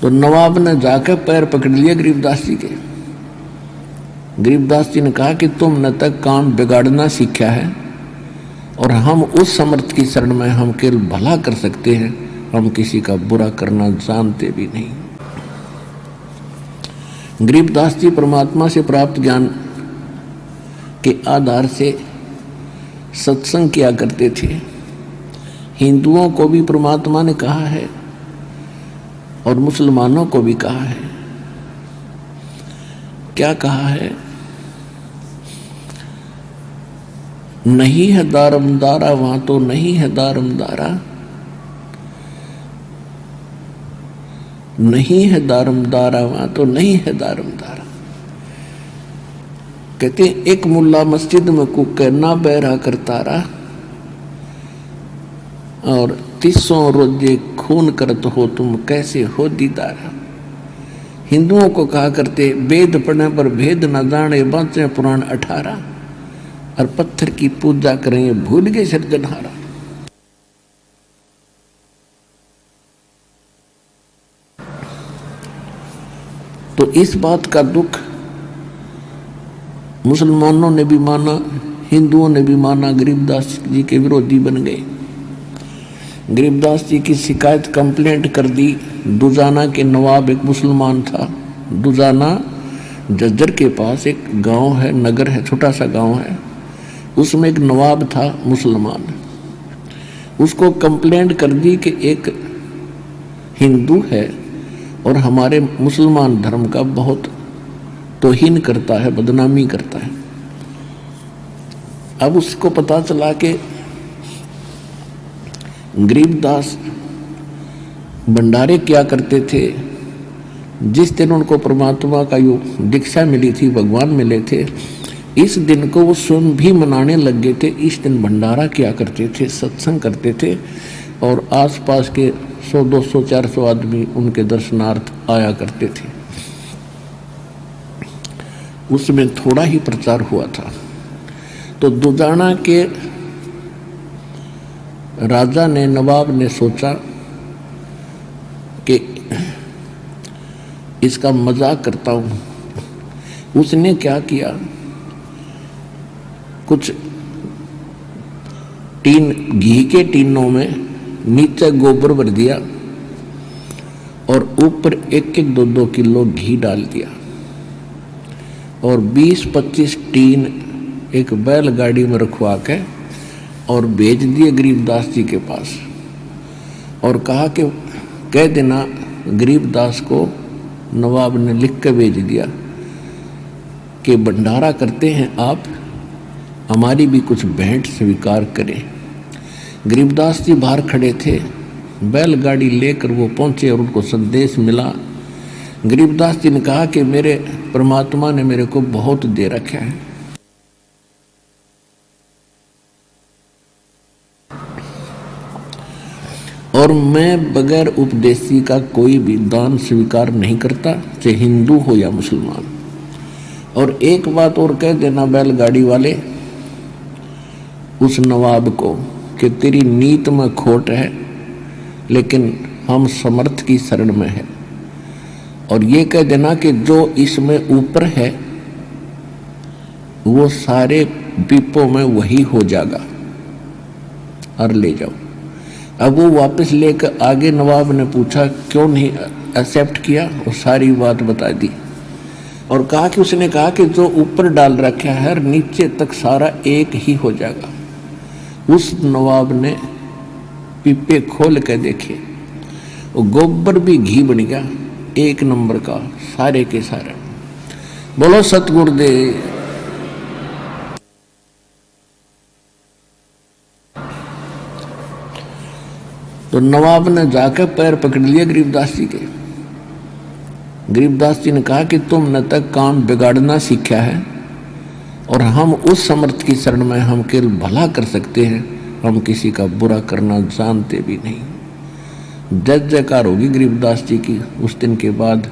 तो नवाब ने जाकर पैर पकड़ लिए गरीबदास जी के। गरीबदास जी ने कहा कि तुमने तक काम बिगाड़ना सीखा है और हम उस समर्थ की शरण में हम केवल भला कर सकते हैं, हम किसी का बुरा करना जानते भी नहीं। गरीबदास जी परमात्मा से प्राप्त ज्ञान के आधार से सत्संग किया करते थे। हिंदुओं को भी परमात्मा ने कहा है और मुसलमानों को भी कहा है। क्या कहा है? नहीं है दारमदारा वहां तो नहीं है दारमदारा, नहीं है दारमदारा वहां तो नहीं है दारमदारा। कहते एक मुल्ला मस्जिद में कुके ना बहरा करतारा और 300 रोजे खून करत हो तुम कैसे हो दीदारा। हिंदुओं को कहा करते वेद पढ़ने पर भेद न जाने बाँचे पुराण 18 और पत्थर की पूजा करेंगे भूल गए सृजनहारा। तो इस बात का दुख मुसलमानों ने भी माना, हिंदुओं ने भी माना, गरीबदास जी के विरोधी बन गए। गरीबदास जी की शिकायत कंप्लेंट कर दी। दुजाना के नवाब एक मुसलमान था। दुजाना जज्जर के पास एक गांव है, नगर है, छोटा सा गांव है, उसमें एक नवाब था मुसलमान। उसको कंप्लेंट कर दी कि एक हिंदू है और हमारे मुसलमान धर्म का बहुत तौहीन करता है, बदनामी करता है। अब उसको पता चला कि गरीबदास भंडारे क्या करते थे। जिस दिन उनको परमात्मा का दीक्षा मिली थी, भगवान मिले थे, इस दिन को वो स्वयं भी मनाने लग गए थे। इस दिन भंडारा किया करते थे, सत्संग करते थे और आसपास के 100, 200, 400 आदमी उनके दर्शनार्थ आया करते थे। उसमें थोड़ा ही प्रचार हुआ था। तो दुजाना के राजा ने, नवाब ने सोचा कि इसका मजाक करता हूं। उसने क्या किया, कुछ टीन घी के टीनों में नीचे गोबर भर दिया और ऊपर 1-1, 2-2 किलो घी डाल दिया और 20-25 टीन एक बैलगाड़ी में रखवा के और भेज दिए गरीबदास जी के पास और कहा कि कह देना गरीबदास को नवाब ने लिख के भेज दिया कि भंडारा करते हैं आप, हमारी भी कुछ भेंट स्वीकार करें। गरीबदास जी बाहर खड़े थे, बैलगाड़ी लेकर वो पहुंचे और उनको संदेश मिला। गरीबदास जी ने कहा कि मेरे परमात्मा ने मेरे को बहुत दे रखा है, और मैं बगैर उपदेशी का कोई भी दान स्वीकार नहीं करता, चाहे हिंदू हो या मुसलमान। और एक बात और कह देना बैलगाड़ी वाले उस नवाब को कि तेरी नीत में खोट है, लेकिन हम समर्थ की शरण में है। और ये कह देना कि जो इसमें ऊपर है वो सारे पीपों में वही हो जाएगा और ले जाओ। अब वो वापस लेकर आगे नवाब ने पूछा क्यों नहीं एक्सेप्ट किया, और सारी बात बता दी और कहा कि उसने कहा कि जो ऊपर डाल रखा है और नीचे तक सारा एक ही हो जाएगा। उस नवाब ने पीपे खोल के देखे, वो गोबर भी घी बन गया, 1 नंबर का, सारे के सारे। बोलो सतगुरुदेव। तो नवाब ने जाकर पैर पकड़ लिए गरीबदास जी के। गरीबदास जी ने कहा कि तुमने तक काम बिगाड़ना सीखा है और हम उस समर्थ की शरण में हम केवल भला कर सकते हैं, हम किसी का बुरा करना जानते भी नहीं। जय जयकार होगी गरीबदास जी की उस दिन के बाद।